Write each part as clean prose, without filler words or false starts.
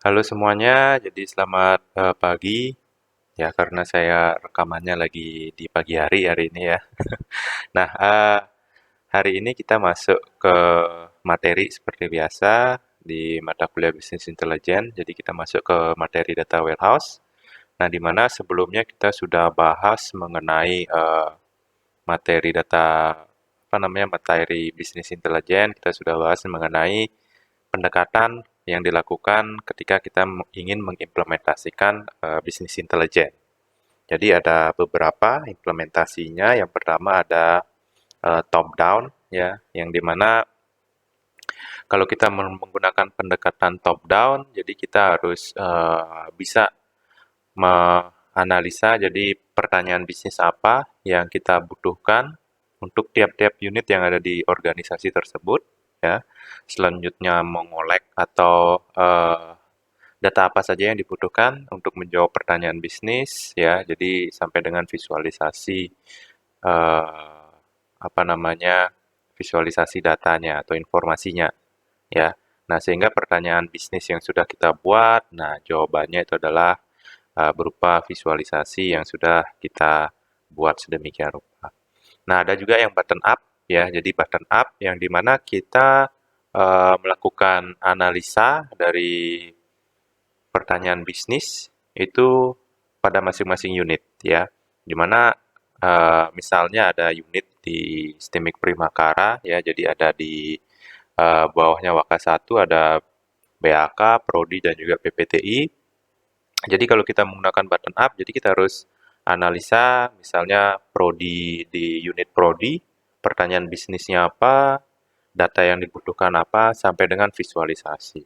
Halo semuanya, jadi selamat pagi. Ya, karena saya rekamannya lagi di pagi hari ini ya. Nah, hari ini kita masuk ke materi seperti biasa di mata kuliah Business Intelligence. Jadi kita masuk ke materi Data Warehouse. Nah, di mana sebelumnya kita sudah bahas mengenai materi data apa namanya materi Business Intelligence. Kita sudah bahas mengenai pendekatan yang dilakukan ketika kita ingin mengimplementasikan bisnis intelligence. Jadi ada beberapa implementasinya. Yang pertama ada top down ya, yang dimana kalau kita menggunakan pendekatan top down, jadi kita harus bisa menganalisa jadi pertanyaan bisnis apa yang kita butuhkan untuk tiap-tiap unit yang ada di organisasi tersebut ya. Selanjutnya mengolek atau data apa saja yang dibutuhkan untuk menjawab pertanyaan bisnis ya. Jadi sampai dengan visualisasi eh, apa namanya visualisasi datanya atau informasinya ya. Nah, sehingga pertanyaan bisnis yang sudah kita buat, nah jawabannya itu adalah berupa visualisasi yang sudah kita buat sedemikian rupa. Nah, ada juga yang button up ya. Jadi button up yang dimana kita melakukan analisa dari pertanyaan bisnis itu pada masing-masing unit ya. Dimana misalnya ada unit di Stimik Primakara ya, jadi ada di bawahnya Waka 1 ada BAK, Prodi dan juga PPTI. Jadi kalau kita menggunakan button up, jadi kita harus analisa misalnya prodi di unit prodi, pertanyaan bisnisnya apa, data yang dibutuhkan apa, sampai dengan visualisasi.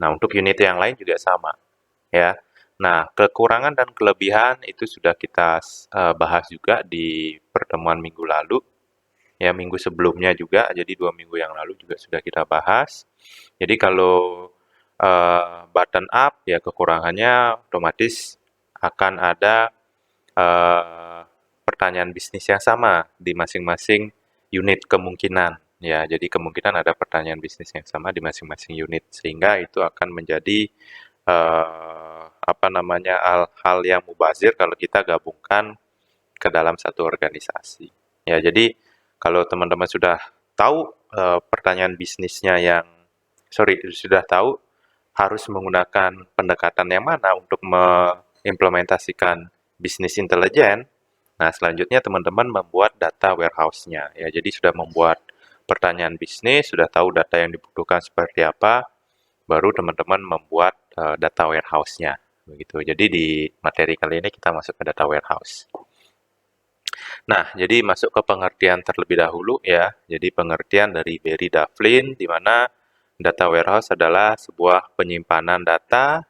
Nah, untuk unit yang lain juga sama, ya. Nah, kekurangan dan kelebihan itu sudah kita bahas juga di pertemuan minggu lalu, ya minggu sebelumnya juga, jadi 2 minggu yang lalu juga sudah kita bahas. Jadi kalau button up ya kekurangannya otomatis akan ada eh, pertanyaan bisnis yang sama di masing-masing unit kemungkinan ya. Jadi kemungkinan ada pertanyaan bisnis yang sama di masing-masing unit sehingga itu akan menjadi apa namanya hal-hal yang mubazir kalau kita gabungkan ke dalam satu organisasi. Ya, jadi kalau teman-teman sudah tahu pertanyaan bisnisnya yang sudah tahu harus menggunakan pendekatan yang mana untuk mengimplementasikan bisnis intelijen. Nah, selanjutnya teman-teman membuat data warehouse-nya. Ya, jadi sudah membuat pertanyaan bisnis, sudah tahu data yang dibutuhkan seperti apa, baru teman-teman membuat data warehouse-nya. Begitu. Jadi di materi kali ini kita masuk ke data warehouse. Nah, jadi masuk ke pengertian terlebih dahulu ya. Jadi pengertian dari Barry Davlin, di mana data warehouse adalah sebuah penyimpanan data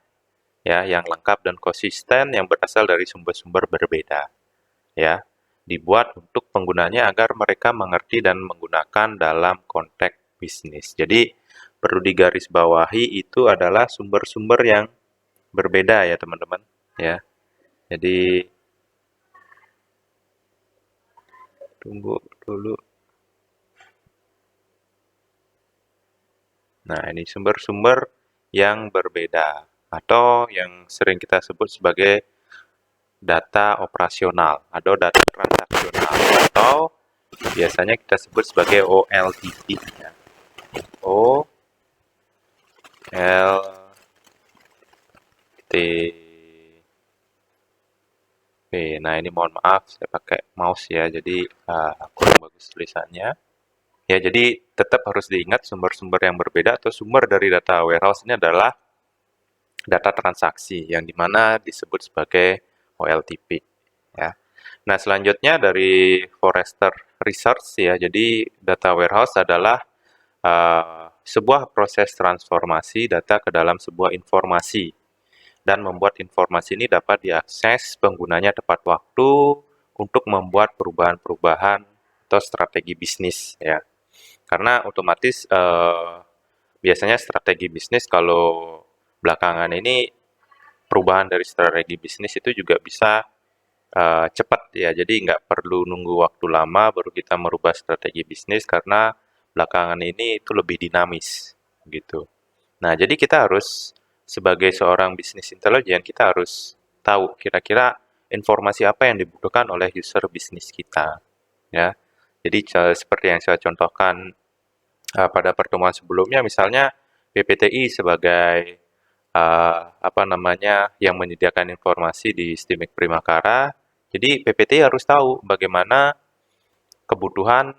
ya yang lengkap dan konsisten yang berasal dari sumber-sumber berbeda ya. Dibuat untuk penggunanya agar mereka mengerti dan menggunakan dalam konteks bisnis. Jadi perlu digarisbawahi itu adalah sumber-sumber yang berbeda ya teman-teman ya. Jadi tunggu dulu. Nah, ini sumber-sumber yang berbeda atau yang sering kita sebut sebagai data operasional atau data transaksional atau biasanya kita sebut sebagai OLTP ya. OLTP. Nah, ini mohon maaf saya pakai mouse ya, jadi kurang bagus tulisannya. Ya, jadi tetap harus diingat sumber-sumber yang berbeda atau sumber dari data warehouse ini adalah data transaksi yang dimana disebut sebagai OLTP ya. Nah, selanjutnya dari Forrester Research ya. Jadi data warehouse adalah sebuah proses transformasi data ke dalam sebuah informasi dan membuat informasi ini dapat diakses penggunanya tepat waktu untuk membuat perubahan-perubahan atau strategi bisnis ya. Karena otomatis biasanya strategi bisnis kalau belakangan ini perubahan dari strategi bisnis itu juga bisa cepat ya. Jadi nggak perlu nunggu waktu lama baru kita merubah strategi bisnis karena belakangan ini itu lebih dinamis gitu. Nah, jadi kita harus sebagai seorang bisnis intelijen kita harus tahu kira-kira informasi apa yang dibutuhkan oleh user bisnis kita, ya. Jadi seperti yang saya contohkan pada pertemuan sebelumnya, misalnya PPTI sebagai apa namanya yang menyediakan informasi di Stimek Primakara. Jadi PPTI harus tahu bagaimana kebutuhan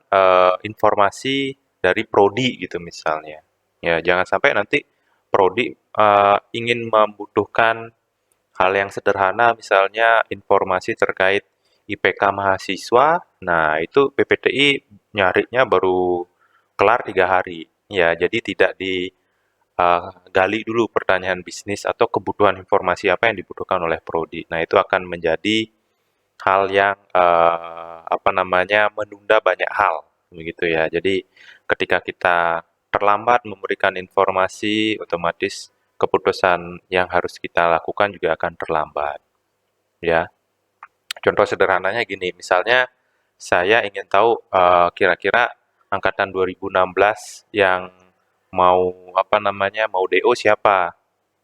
informasi dari prodi gitu misalnya. Ya, jangan sampai nanti prodi ingin membutuhkan hal yang sederhana misalnya informasi terkait IPK mahasiswa. Nah, itu PPTI nyarinya baru kelar 3 hari. Ya, jadi tidak digali dulu pertanyaan bisnis atau kebutuhan informasi apa yang dibutuhkan oleh prodi. Nah, itu akan menjadi hal yang apa namanya menunda banyak hal begitu ya. Jadi ketika kita terlambat memberikan informasi, otomatis keputusan yang harus kita lakukan juga akan terlambat ya. Contoh sederhananya gini, misalnya saya ingin tahu kira-kira angkatan 2016 yang mau apa namanya mau DO siapa.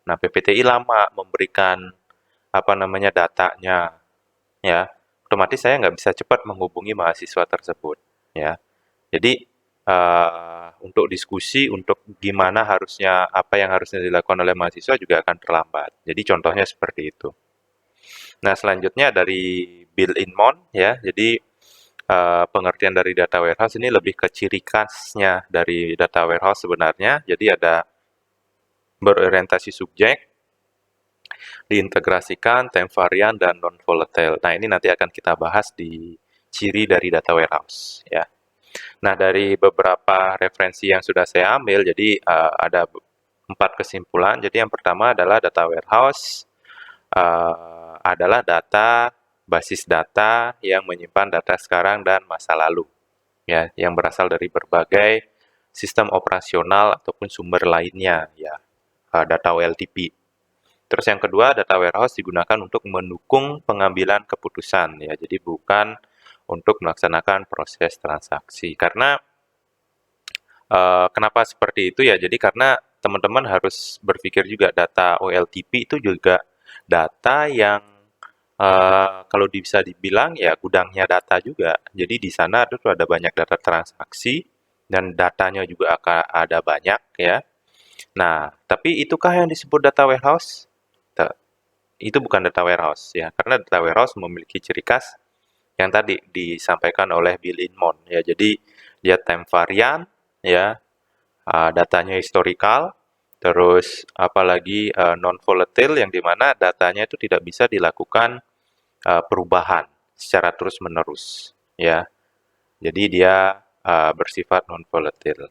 Nah, PPTI lama memberikan apa namanya datanya ya, otomatis saya nggak bisa cepat menghubungi mahasiswa tersebut, ya. Jadi, untuk diskusi, untuk gimana harusnya, apa yang harusnya dilakukan oleh mahasiswa juga akan terlambat. Jadi contohnya seperti itu. Nah, selanjutnya dari built-in mon, ya. Jadi, pengertian dari data warehouse ini lebih ke ciri khasnya dari data warehouse sebenarnya. Jadi ada berorientasi subjek, diintegrasikan, time varian, dan non-volatile. Nah, ini nanti akan kita bahas di ciri dari data warehouse. Ya. Nah, dari beberapa referensi yang sudah saya ambil, jadi ada 4 kesimpulan. Jadi yang pertama adalah data warehouse adalah data basis data yang menyimpan data sekarang dan masa lalu, ya, yang berasal dari berbagai sistem operasional ataupun sumber lainnya, ya, data OLTP. Terus yang kedua, data warehouse digunakan untuk mendukung pengambilan keputusan, ya. Jadi bukan untuk melaksanakan proses transaksi. Karena kenapa seperti itu ya? Jadi karena teman-teman harus berpikir juga data OLTP itu juga data yang kalau bisa dibilang ya gudangnya data juga. Jadi di sana itu ada banyak data transaksi dan datanya juga akan ada banyak ya. Nah, tapi itukah yang disebut data warehouse? Itu bukan data warehouse ya, karena data warehouse memiliki ciri khas yang tadi disampaikan oleh Bill Inmon ya. Jadi dia time varian ya, datanya historical, terus apalagi non volatile yang dimana datanya itu tidak bisa dilakukan perubahan secara terus menerus ya. Jadi dia bersifat non volatile.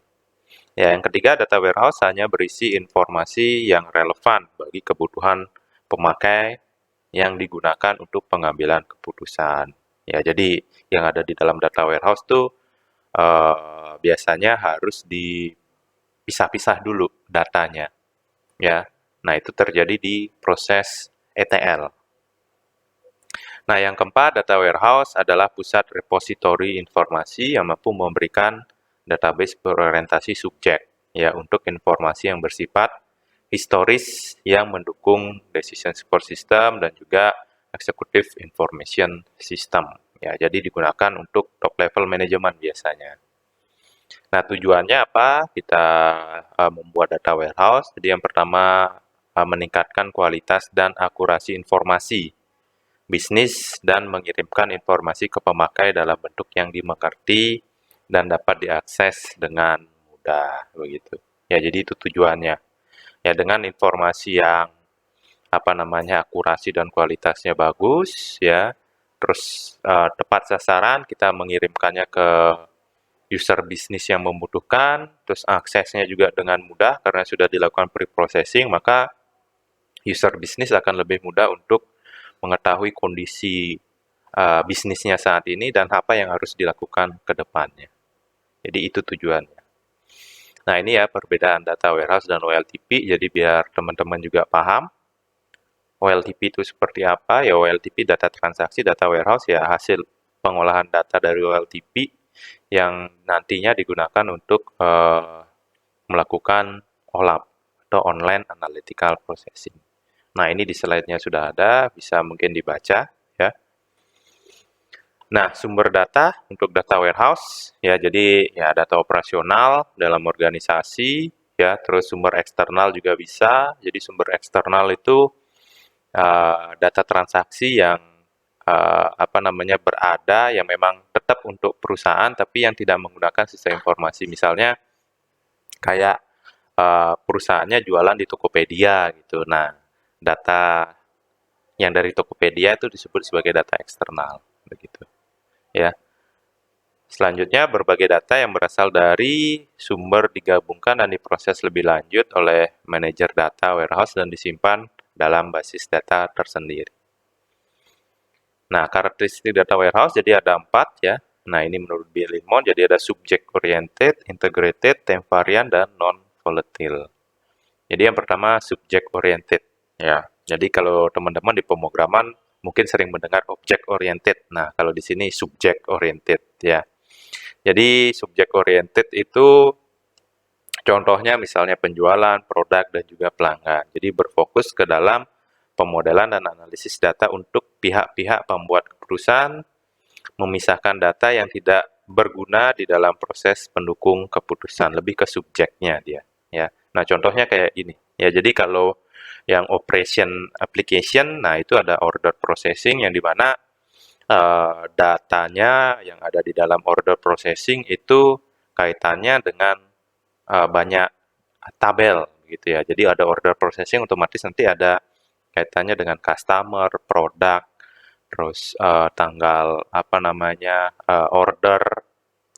Ya, yang ketiga, data warehouse hanya berisi informasi yang relevan bagi kebutuhan pemakai yang digunakan untuk pengambilan keputusan. Ya, jadi yang ada di dalam data warehouse tuh biasanya harus dipisah-pisah dulu datanya, ya. Nah, itu terjadi di proses ETL. Nah, yang keempat, data warehouse adalah pusat repositori informasi yang mampu memberikan database berorientasi subjek, ya, untuk informasi yang bersifat historis yang mendukung decision support system dan juga executive information system. Ya, jadi digunakan untuk top level management biasanya. Nah, tujuannya apa? Kita membuat data warehouse. Jadi yang pertama meningkatkan kualitas dan akurasi informasi bisnis dan mengirimkan informasi ke pemakai dalam bentuk yang dimengerti dan dapat diakses dengan mudah begitu. Ya, jadi itu tujuannya. Ya, dengan informasi yang apa namanya akurasi dan kualitasnya bagus ya, terus tepat sasaran kita mengirimkannya ke user bisnis yang membutuhkan, terus aksesnya juga dengan mudah karena sudah dilakukan pre-processing, maka user bisnis akan lebih mudah untuk mengetahui kondisi bisnisnya saat ini dan apa yang harus dilakukan ke depannya. Jadi itu tujuannya. Nah, ini ya perbedaan data warehouse dan OLTP, jadi biar teman-teman juga paham. OLTP itu seperti apa? Ya OLTP data transaksi, data warehouse ya hasil pengolahan data dari OLTP yang nantinya digunakan untuk melakukan OLAP atau online analytical processing. Nah, ini di slide-nya sudah ada, bisa mungkin dibaca ya. Nah, sumber data untuk data warehouse ya, jadi ya data operasional dalam organisasi ya, terus sumber eksternal juga bisa. Jadi sumber eksternal itu data transaksi yang apa namanya berada yang memang tetap untuk perusahaan tapi yang tidak menggunakan sistem informasi. Misalnya kayak perusahaannya jualan di Tokopedia gitu. Nah, data yang dari Tokopedia itu disebut sebagai data eksternal begitu ya. Selanjutnya, berbagai data yang berasal dari sumber digabungkan dan diproses lebih lanjut oleh manajer data warehouse dan disimpan dalam basis data tersendiri. Nah, karakteristik data warehouse jadi ada 4 ya. Nah, ini menurut Bill Limon, jadi ada subject oriented, integrated, time variant, dan non-volatile. Jadi yang pertama subject oriented ya. Jadi kalau teman-teman di pemrograman mungkin sering mendengar object oriented. Nah, kalau di sini subject oriented ya. Jadi subject oriented itu contohnya misalnya penjualan, produk, dan juga pelanggan. Jadi berfokus ke dalam pemodelan dan analisis data untuk pihak-pihak pembuat keputusan, memisahkan data yang tidak berguna di dalam proses pendukung keputusan, lebih ke subjeknya dia. Ya, nah contohnya kayak ini. Ya, jadi kalau yang operation application, nah itu ada order processing yang dimana datanya yang ada di dalam order processing itu kaitannya dengan banyak tabel gitu ya. Jadi ada order processing otomatis nanti ada kaitannya dengan customer, produk, terus tanggal apa namanya order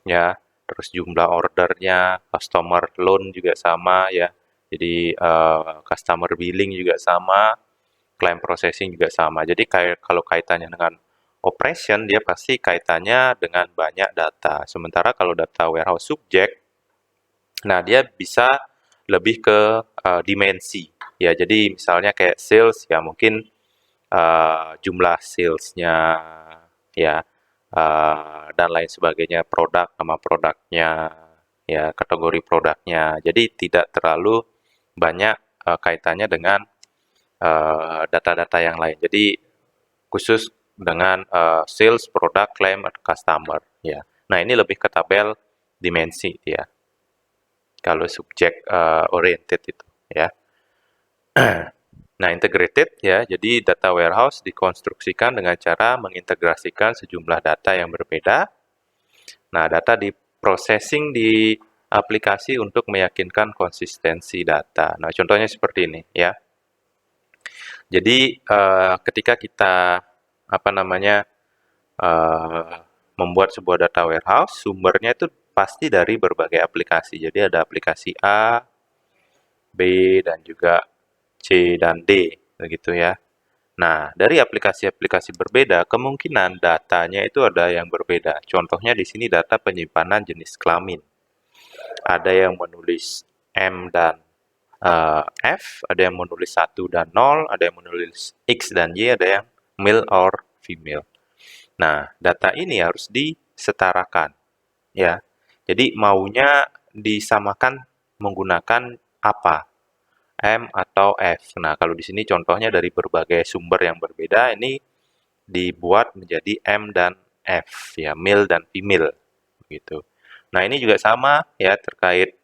ya, terus jumlah ordernya, customer loan juga sama ya. Jadi customer billing juga sama, claim processing juga sama. Jadi kayak kalau kaitannya dengan operation dia pasti kaitannya dengan banyak data. Sementara kalau data warehouse subject, nah dia bisa lebih ke dimensi. Ya, jadi misalnya kayak sales ya mungkin jumlah salesnya ya dan lain sebagainya, produk, nama produknya, ya kategori produknya. Jadi tidak terlalu banyak kaitannya dengan data-data yang lain. Jadi khusus dengan sales, produk, claim, atau customer. Ya. Nah ini lebih ke tabel dimensi ya. Kalau subject oriented itu ya. Nah, integrated ya, jadi data warehouse dikonstruksikan dengan cara mengintegrasikan sejumlah data yang berbeda. Nah, data di-processing di aplikasi untuk meyakinkan konsistensi data. Nah, contohnya seperti ini ya. Jadi, ketika kita apa namanya membuat sebuah data warehouse, sumbernya itu pasti dari berbagai aplikasi. Jadi ada aplikasi A, B, dan juga C dan D, begitu ya. Nah, dari aplikasi-aplikasi berbeda, kemungkinan datanya itu ada yang berbeda. Contohnya di sini data penyimpanan jenis kelamin. Ada yang menulis M dan F, ada yang menulis 1 dan 0, ada yang menulis X dan Y, ada yang male or female. Nah, data ini harus disetarakan, ya. Jadi maunya disamakan menggunakan apa? M atau F. Nah, kalau di sini contohnya dari berbagai sumber yang berbeda, ini dibuat menjadi M dan F, ya, male dan female, gitu. Nah, ini juga sama ya terkait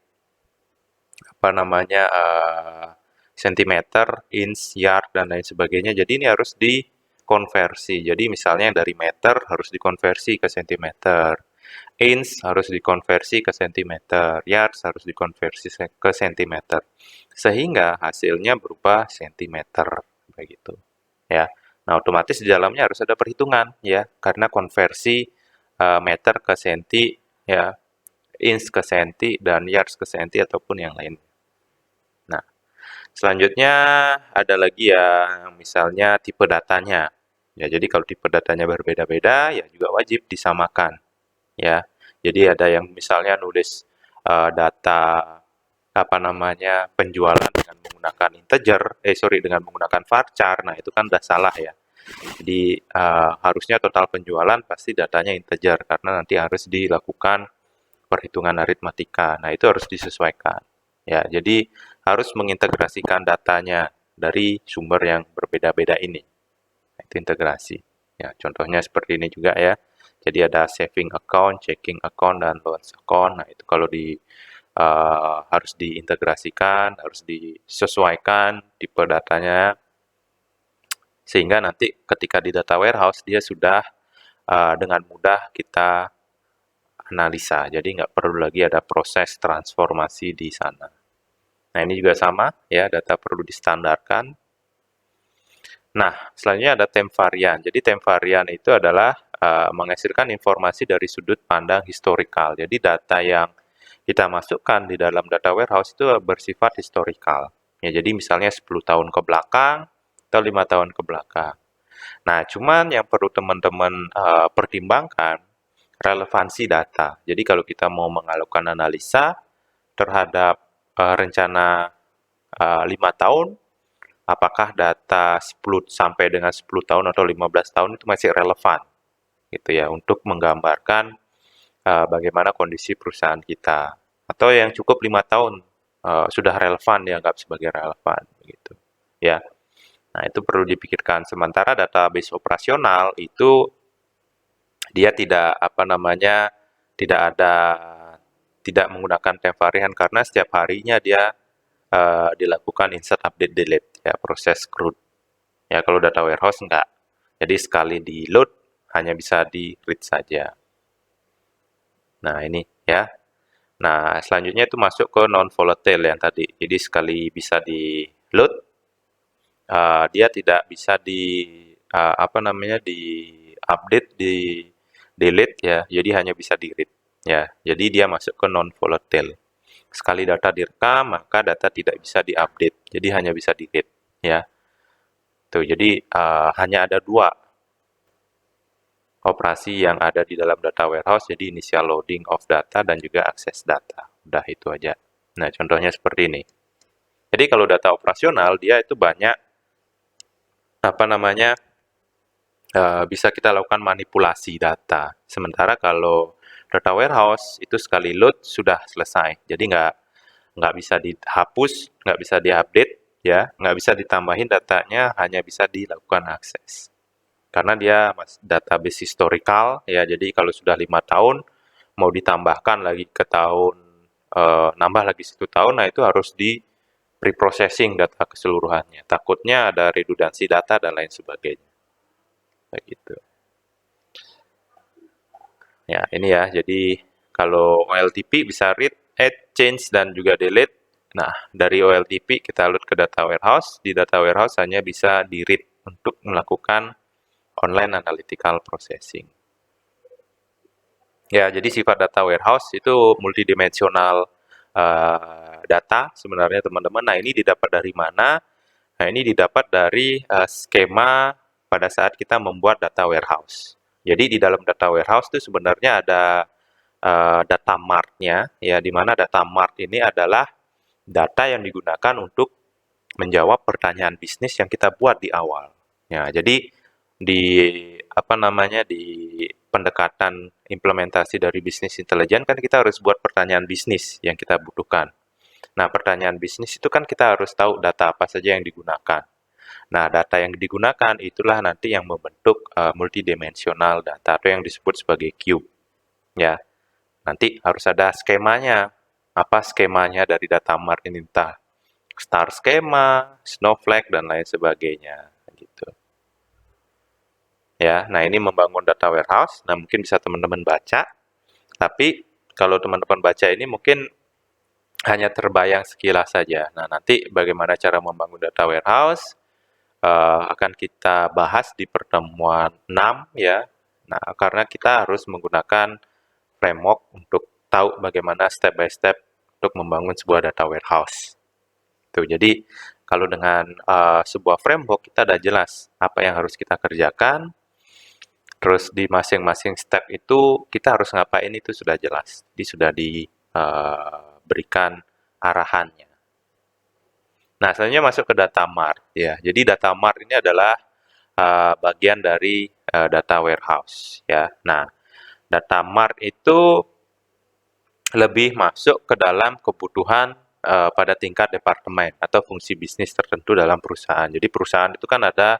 apa namanya sentimeter, inch, yard dan lain sebagainya. Jadi ini harus dikonversi. Jadi misalnya dari meter harus dikonversi ke sentimeter. Inch harus dikonversi ke sentimeter, yards harus dikonversi ke sentimeter, sehingga hasilnya berupa sentimeter, begitu. Ya, nah otomatis di dalamnya harus ada perhitungan, ya, karena konversi meter ke senti, ya, inch ke senti dan yards ke senti ataupun yang lain. Nah, selanjutnya ada lagi ya, misalnya tipe datanya. Ya, jadi kalau tipe datanya berbeda-beda, ya juga wajib disamakan. Ya, jadi ada yang misalnya nulis data apa namanya penjualan dengan menggunakan integer, dengan menggunakan varchar. Nah itu kan udah salah ya. Jadi harusnya total penjualan pasti datanya integer karena nanti harus dilakukan perhitungan aritmatika. Nah itu harus disesuaikan. Ya, jadi harus mengintegrasikan datanya dari sumber yang berbeda-beda ini. Itu integrasi. Ya, contohnya seperti ini juga ya. Jadi ada saving account, checking account, dan loans account. Nah, itu kalau harus diintegrasikan, harus disesuaikan tipe datanya, sehingga nanti ketika di data warehouse dia sudah dengan mudah kita analisa. Jadi nggak perlu lagi ada proses transformasi di sana. Nah, ini juga sama ya, data perlu distandarkan. Nah, selanjutnya ada time varian. Jadi time varian itu adalah menghasilkan informasi dari sudut pandang historikal. Jadi data yang kita masukkan di dalam data warehouse itu bersifat historikal. Ya, jadi misalnya 10 tahun ke belakang atau 5 tahun ke belakang. Nah, cuman yang perlu teman-teman pertimbangkan relevansi data. Jadi kalau kita mau melakukan analisa terhadap rencana 5 tahun, apakah data 10 sampai dengan 10 tahun atau 15 tahun itu masih relevan gitu ya untuk menggambarkan bagaimana kondisi perusahaan kita, atau yang cukup 5 tahun sudah relevan dianggap sebagai relevan gitu ya. Nah, itu perlu dipikirkan. Sementara database operasional itu dia tidak apa namanya tidak ada tidak menggunakan time variant karena setiap harinya dia dilakukan insert update delete ya, proses CRUD. Ya, kalau data warehouse enggak. Jadi sekali di load hanya bisa di read saja. Nah, ini ya. Nah, selanjutnya itu masuk ke non volatile yang tadi. Jadi sekali bisa di load, dia tidak bisa di apa namanya di update, di delete ya. Jadi hanya bisa di read ya. Jadi dia masuk ke non volatile. Sekali data direkam, maka data tidak bisa diupdate. Jadi hanya bisa di read ya. Tuh, jadi hanya ada dua operasi yang ada di dalam data warehouse, jadi initial loading of data dan juga akses data. Udah itu aja. Nah, contohnya seperti ini. Jadi kalau data operasional, dia itu banyak apa namanya bisa kita lakukan manipulasi data. Sementara kalau data warehouse itu sekali load sudah selesai. Jadi nggak bisa dihapus, nggak bisa diupdate, ya, nggak bisa ditambahin datanya, hanya bisa dilakukan akses. Karena dia database historical, ya, jadi kalau sudah 5 tahun, mau ditambahkan lagi ke tahun, nambah lagi 1 tahun, nah itu harus di preprocessing data keseluruhannya. Takutnya ada redundansi data dan lain sebagainya. Kayak gitu. Ya, ini ya, jadi kalau OLTP bisa read, add, change, dan juga delete. Nah, dari OLTP kita load ke data warehouse. Di data warehouse hanya bisa di-read untuk melakukan online analytical processing. Ya, jadi sifat data warehouse itu multidimensional data sebenarnya teman-teman. Nah, ini didapat dari mana? Nah, ini didapat dari skema pada saat kita membuat data warehouse. Jadi di dalam data warehouse itu sebenarnya ada data mart-nya, ya, di mana data mart ini adalah data yang digunakan untuk menjawab pertanyaan bisnis yang kita buat di awal. Ya, jadi di apa namanya di pendekatan implementasi dari bisnis intelijen kan kita harus buat pertanyaan bisnis yang kita butuhkan. Nah, pertanyaan bisnis itu kan kita harus tahu data apa saja yang digunakan. Nah, data yang digunakan itulah nanti yang membentuk multidimensional data atau yang disebut sebagai cube. Ya, nanti harus ada skemanya. Apa skemanya dari data mart ini? Entah star skema, snowflake, dan lain sebagainya. Gitu. Ya, nah ini membangun data warehouse. Nah, mungkin bisa teman-teman baca. Tapi kalau teman-teman baca ini mungkin hanya terbayang sekilas saja. Nah, nanti bagaimana cara membangun data warehouse akan kita bahas di pertemuan 6 ya. Nah, karena kita harus menggunakan framework untuk tahu bagaimana step by step untuk membangun sebuah data warehouse. Tuh, jadi kalau dengan sebuah framework kita udah jelas apa yang harus kita kerjakan, terus di masing-masing step itu kita harus ngapain itu sudah jelas. Jadi sudah diberikan arahannya. Nah, selanjutnya masuk ke data mart ya. Jadi data mart ini adalah bagian dari data warehouse ya. Nah, data mart itu lebih masuk ke dalam kebutuhan pada tingkat departemen atau fungsi bisnis tertentu dalam perusahaan. Jadi perusahaan itu kan ada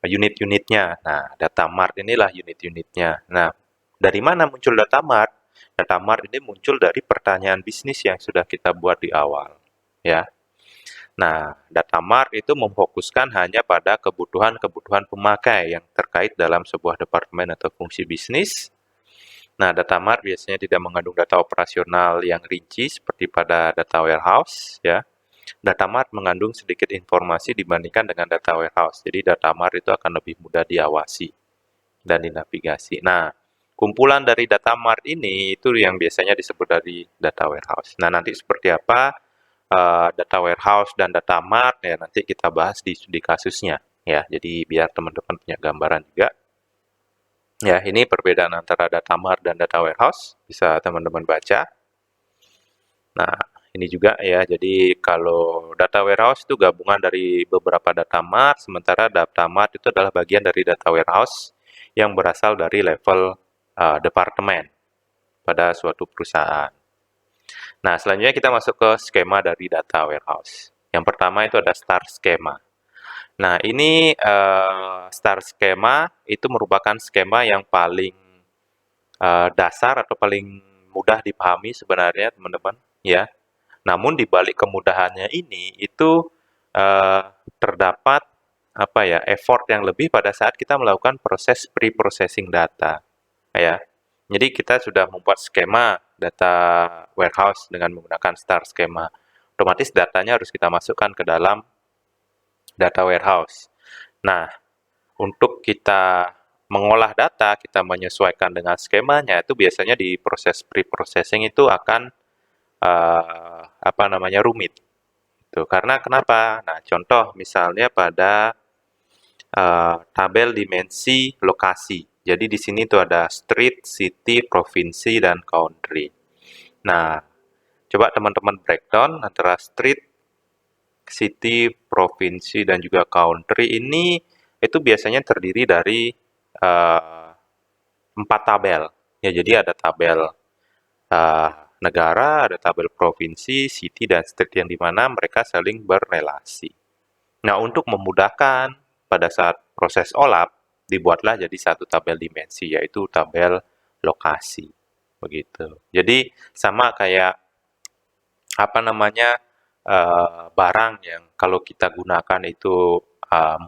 unit-unitnya. Nah, data mart inilah unit-unitnya. Nah, dari mana muncul data mart? Data mart ini muncul dari pertanyaan bisnis yang sudah kita buat di awal, ya. Nah, data mart itu memfokuskan hanya pada kebutuhan-kebutuhan pemakai yang terkait dalam sebuah departemen atau fungsi bisnis. Nah, data mart biasanya tidak mengandung data operasional yang rinci seperti pada data warehouse, ya. Data mart mengandung sedikit informasi dibandingkan dengan data warehouse. Jadi data mart itu akan lebih mudah diawasi dan dinavigasi. Nah, kumpulan dari data mart ini itu yang biasanya disebut dari data warehouse. Nah, nanti seperti apa data warehouse dan data mart ya nanti kita bahas di studi kasusnya ya. Jadi biar teman-teman punya gambaran juga. Ya, ini perbedaan antara data mart dan data warehouse bisa teman-teman baca. Nah, ini juga ya, jadi kalau data warehouse itu gabungan dari beberapa data mart, sementara data mart itu adalah bagian dari data warehouse yang berasal dari level departemen pada suatu perusahaan. Nah, selanjutnya kita masuk ke skema dari data warehouse. Yang pertama itu ada star skema. Nah, ini star skema itu merupakan skema yang paling dasar atau paling mudah dipahami sebenarnya, teman-teman, ya. Namun di balik kemudahannya ini itu eh, terdapat apa ya effort yang lebih pada saat kita melakukan proses pre-processing data, ya. Jadi kita sudah membuat skema data warehouse dengan menggunakan star skema. Otomatis datanya harus kita masukkan ke dalam data warehouse. Nah, untuk kita mengolah data, kita menyesuaikan dengan skemanya, itu biasanya di proses pre-processing itu akan apa namanya rumit. Tuh, karena kenapa? Nah, contoh misalnya pada tabel dimensi lokasi. Jadi di sini tuh ada street, city, provinsi, dan country. Nah, coba teman-teman breakdown antara street, city, provinsi, dan juga country ini itu biasanya terdiri dari 4 tabel. Ya, jadi ada tabel uh, negara, ada tabel provinsi, city, dan state yang dimana mereka saling berrelasi. Nah, untuk memudahkan pada saat proses OLAP, dibuatlah jadi satu tabel dimensi, yaitu tabel lokasi. Begitu. Jadi, sama kayak apa namanya barang yang kalau kita gunakan itu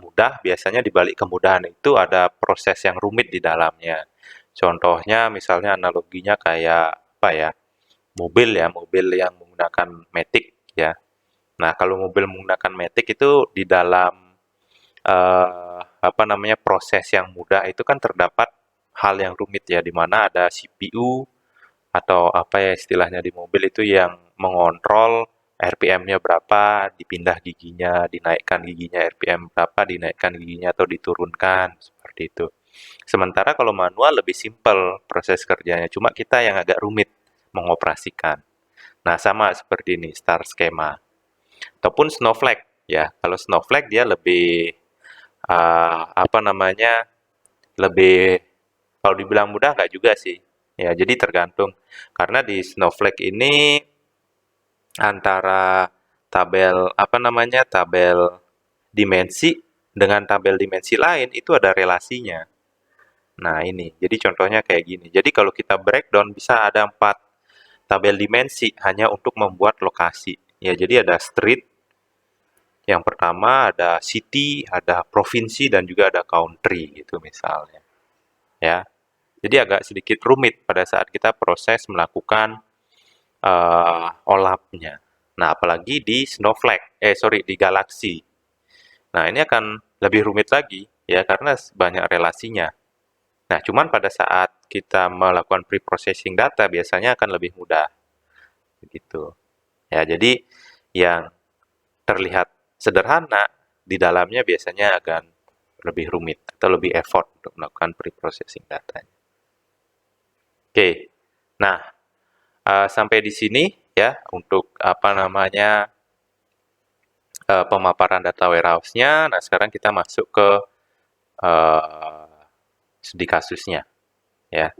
mudah, biasanya di balik kemudahan itu ada proses yang rumit di dalamnya. Contohnya, misalnya analoginya kayak apa ya? Mobil ya, mobil yang menggunakan matic ya. Nah, kalau mobil menggunakan matic itu di dalam apa namanya proses yang mudah itu kan terdapat hal yang rumit ya, di mana ada CPU atau apa ya istilahnya di mobil itu yang mengontrol RPM-nya berapa, dipindah giginya, dinaikkan giginya RPM berapa, dinaikkan giginya atau diturunkan, seperti itu. Sementara kalau manual lebih simpel proses kerjanya, cuma kita yang agak rumit mengoperasikan. Nah, sama seperti ini, star schema. Ataupun Snowflake, ya. Kalau Snowflake dia lebih, apa namanya, lebih, kalau dibilang mudah nggak juga sih. Ya, jadi tergantung. Karena di Snowflake ini antara tabel, apa namanya, tabel dimensi dengan tabel dimensi lain itu ada relasinya. Nah, ini. Jadi contohnya kayak gini. Jadi kalau kita breakdown bisa ada 4 tabel dimensi hanya untuk membuat lokasi. Ya, jadi ada street, yang pertama ada city, ada provinsi, dan juga ada country gitu misalnya. Ya. Jadi agak sedikit rumit pada saat kita proses melakukan OLAP-nya. Nah, apalagi di Snowflake, sorry, di Galaxy. Nah, ini akan lebih rumit lagi ya karena banyak relasinya. Nah, cuman pada saat kita melakukan pre-processing data biasanya akan lebih mudah. Begitu. Ya, jadi yang terlihat sederhana di dalamnya biasanya akan lebih rumit atau lebih effort untuk melakukan pre-processing datanya. Oke. Nah, sampai di sini ya untuk apa namanya pemaparan data warehouse-nya. Nah, sekarang kita masuk ke studi kasusnya ya.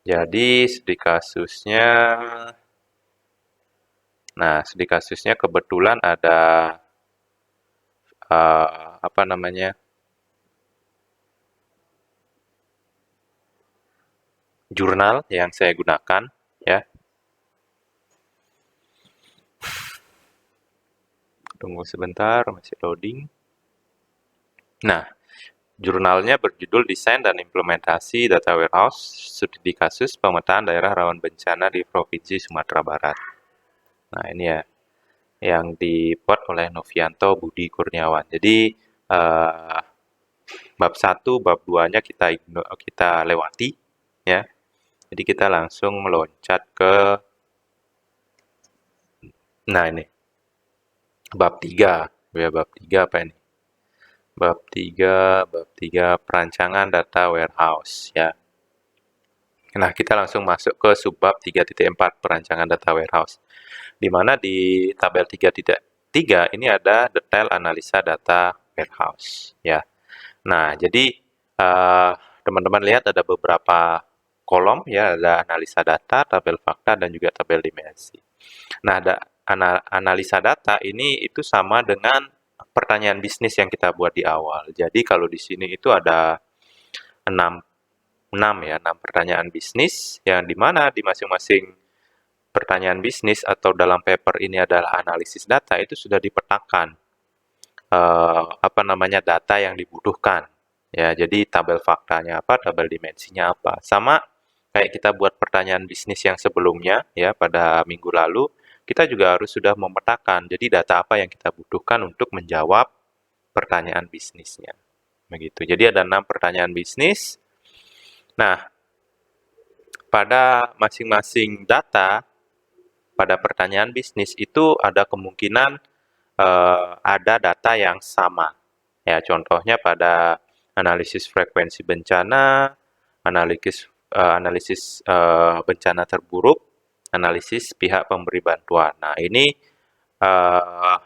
Jadi studi kasusnya kebetulan ada apa namanya, jurnal yang saya gunakan, ya. Tunggu sebentar, masih loading. Nah, jurnalnya berjudul Desain dan Implementasi Data Warehouse Studi Kasus Pemetaan Daerah Rawan Bencana di Provinsi Sumatera Barat. Nah, ini ya, yang dibuat oleh Novianto Budi Kurniawan. Jadi, eh, bab 1, bab 2-nya kita lewati, ya. Jadi kita langsung meloncat ke, nah ini, bab 3. Ya, bab 3 apa ini? Bab 3 perancangan data warehouse, ya. Nah, kita langsung masuk ke subbab 3.4 perancangan data warehouse. Di mana di tabel 3.3 ini ada detail analisa data warehouse, ya. Nah, jadi eh, teman-teman lihat ada beberapa kolom, ya, ada analisa data, tabel fakta, dan juga tabel dimensi. Nah, ada analisa data ini itu sama dengan pertanyaan bisnis yang kita buat di awal. Jadi kalau di sini itu ada 6 6 pertanyaan bisnis yang dimana di masing-masing pertanyaan bisnis atau dalam paper ini adalah analisis data itu sudah dipetakan apa namanya data yang dibutuhkan. Ya, jadi tabel faktanya apa, tabel dimensinya apa. Sama kayak kita buat pertanyaan bisnis yang sebelumnya ya pada minggu lalu, kita juga harus sudah memetakan. Jadi data apa yang kita butuhkan untuk menjawab pertanyaan bisnisnya. Begitu. Jadi ada 6 pertanyaan bisnis. Nah, pada masing-masing data pada pertanyaan bisnis itu ada kemungkinan ada data yang sama. Ya, contohnya pada analisis frekuensi bencana, analisis bencana terburuk, analisis pihak pemberi bantuan. Nah, ini uh,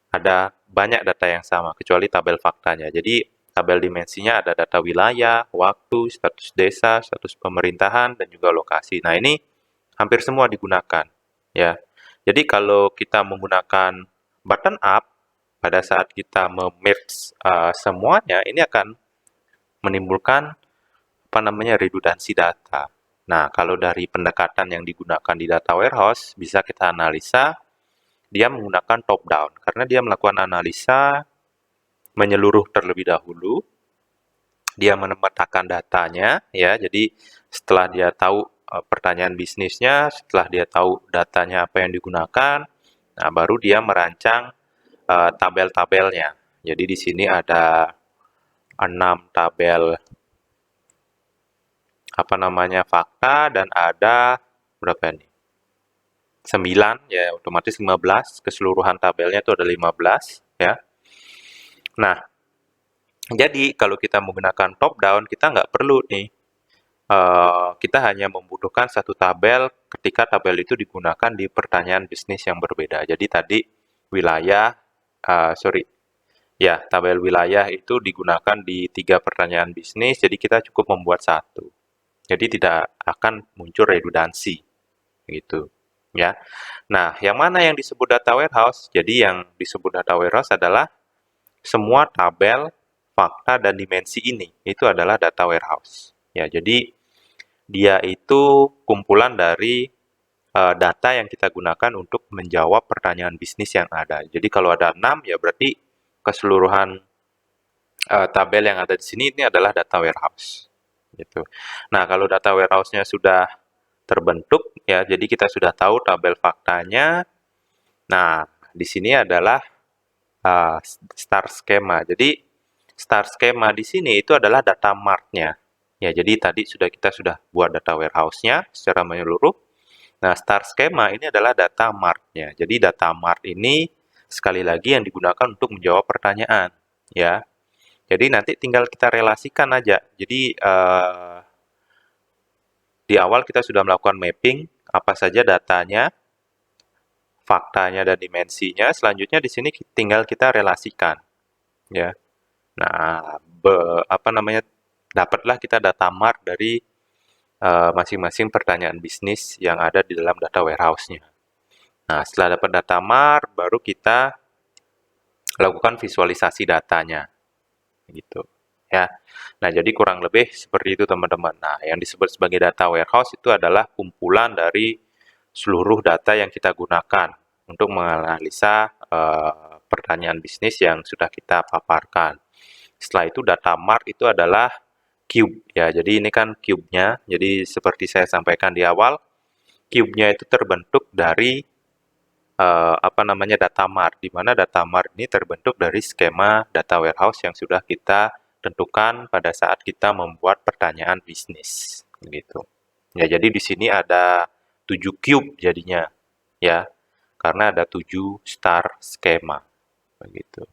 ada banyak data yang sama, kecuali tabel faktanya. Jadi, tabel dimensinya ada data wilayah, waktu, status desa, status pemerintahan, dan juga lokasi. Nah, ini hampir semua digunakan, ya. Jadi, kalau kita menggunakan button up, pada saat kita memerge semuanya, ini akan menimbulkan apa namanya redundansi data. Nah, kalau dari pendekatan yang digunakan di data warehouse, bisa kita analisa dia menggunakan top down karena dia melakukan analisa menyeluruh terlebih dahulu. Dia memetakan datanya, ya. Jadi setelah dia tahu pertanyaan bisnisnya, setelah dia tahu datanya apa yang digunakan, nah baru dia merancang tabel-tabelnya. Jadi di sini ada 6 tabel apa namanya fakta dan ada berapa ini? 9, ya, otomatis 15. Keseluruhan tabelnya itu ada 15, ya. Nah, jadi kalau kita menggunakan top down, kita nggak perlu nih. Kita hanya membutuhkan satu tabel ketika tabel itu digunakan di pertanyaan bisnis yang berbeda. Jadi tadi wilayah, sorry, ya, tabel wilayah itu digunakan di 3 pertanyaan bisnis, jadi kita cukup membuat satu. Jadi tidak akan muncul redundansi, gitu, ya. Nah, yang mana yang disebut data warehouse? Jadi yang disebut data warehouse adalah semua tabel, fakta, dan dimensi ini. Itu adalah data warehouse. Ya, jadi dia itu kumpulan dari data yang kita gunakan untuk menjawab pertanyaan bisnis yang ada. Jadi kalau ada 6, ya berarti keseluruhan tabel yang ada di sini ini adalah data warehouse. Gitu. Nah, kalau data warehouse-nya sudah terbentuk, ya, jadi kita sudah tahu tabel faktanya. Nah, di sini adalah star schema. Jadi, star schema di sini itu adalah data mart-nya. Ya, jadi tadi kita sudah buat data warehouse-nya secara menyeluruh. Nah, star schema ini adalah data mart-nya. Jadi, data mart ini sekali lagi yang digunakan untuk menjawab pertanyaan, ya. Jadi nanti tinggal kita relasikan aja. Jadi di awal kita sudah melakukan mapping apa saja datanya, faktanya dan dimensinya. Selanjutnya di sini tinggal kita relasikan, ya. Nah, apa namanya? Dapatlah kita data mart dari masing-masing pertanyaan bisnis yang ada di dalam data warehouse-nya. Nah, setelah dapat data MAR, baru kita lakukan visualisasi datanya, gitu. Ya. Nah, jadi kurang lebih seperti itu teman-teman. Nah, yang disebut sebagai data warehouse itu adalah kumpulan dari seluruh data yang kita gunakan untuk menganalisa pertanyaan bisnis yang sudah kita paparkan. Setelah itu data mart itu adalah cube ya. Jadi ini kan cube-nya. Jadi seperti saya sampaikan di awal, cube-nya itu terbentuk dari data mart, di mana data mart ini terbentuk dari skema data warehouse yang sudah kita tentukan pada saat kita membuat pertanyaan bisnis gitu. Ya, jadi di sini ada 7 cube jadinya ya, karena ada 7 star skema begitu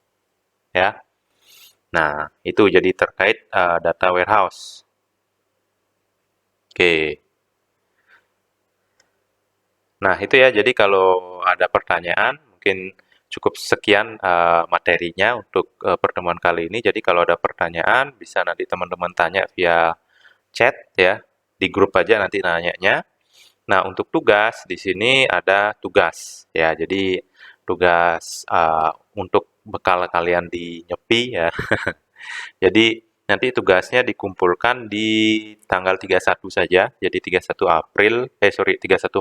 ya. Nah, itu jadi terkait data warehouse. Oke. Nah, itu ya. Jadi kalau ada pertanyaan, mungkin cukup sekian materinya untuk pertemuan kali ini. Jadi kalau ada pertanyaan, bisa nanti teman-teman tanya via chat ya. Di grup aja nanti nanyanya. Nah, untuk tugas di sini ada tugas ya. Jadi tugas untuk bekal kalian di Nyepi ya. Jadi nanti tugasnya dikumpulkan di tanggal 31 saja. Jadi 31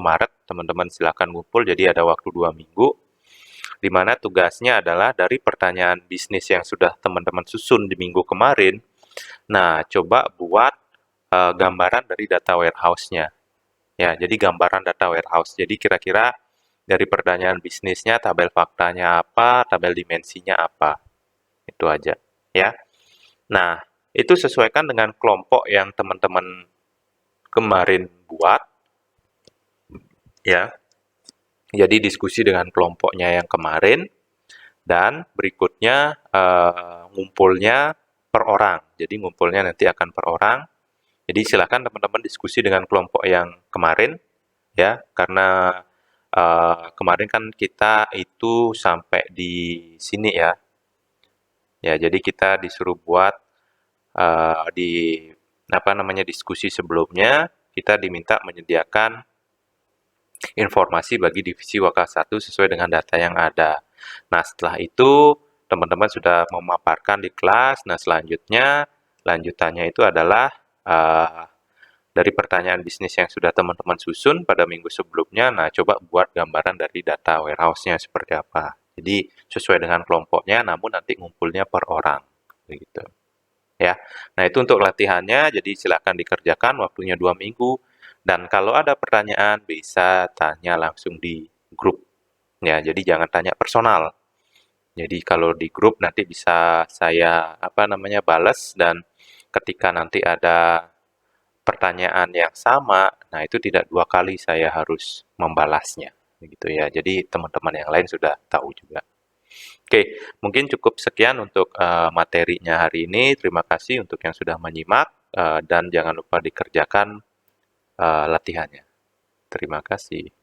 Maret teman-teman silakan ngumpul. Jadi ada waktu 2 minggu. Di mana tugasnya adalah dari pertanyaan bisnis yang sudah teman-teman susun di minggu kemarin. Nah, coba buat gambaran dari data warehouse-nya. Ya, jadi gambaran data warehouse. Jadi kira-kira dari pertanyaan bisnisnya, tabel faktanya apa, tabel dimensinya apa. Itu aja, ya. Nah, itu sesuaikan dengan kelompok yang teman-teman kemarin buat, ya. Jadi diskusi dengan kelompoknya yang kemarin, dan berikutnya ngumpulnya per orang. Jadi ngumpulnya nanti akan per orang. Jadi silakan teman-teman diskusi dengan kelompok yang kemarin, ya, karena kemarin kan kita itu sampai di sini ya. Ya, jadi kita disuruh buat di diskusi sebelumnya, kita diminta menyediakan informasi bagi divisi Wakal 1 sesuai dengan data yang ada. Nah, setelah itu teman-teman sudah memaparkan di kelas. Nah, selanjutnya lanjutannya itu adalah dari pertanyaan bisnis yang sudah teman-teman susun pada minggu sebelumnya. Nah, coba buat gambaran dari data warehouse-nya seperti apa. Jadi sesuai dengan kelompoknya, namun nanti ngumpulnya per orang, begitu. Ya, nah itu untuk latihannya. Jadi silakan dikerjakan, waktunya 2 minggu. Dan kalau ada pertanyaan bisa tanya langsung di grup. Ya, jadi jangan tanya personal. Jadi kalau di grup nanti bisa saya balas, dan ketika nanti ada pertanyaan yang sama, nah itu tidak 2 kali saya harus membalasnya, begitu ya. Jadi teman-teman yang lain sudah tahu juga. Oke, mungkin cukup sekian untuk materinya hari ini. Terima kasih untuk yang sudah menyimak, dan jangan lupa dikerjakan latihannya. Terima kasih.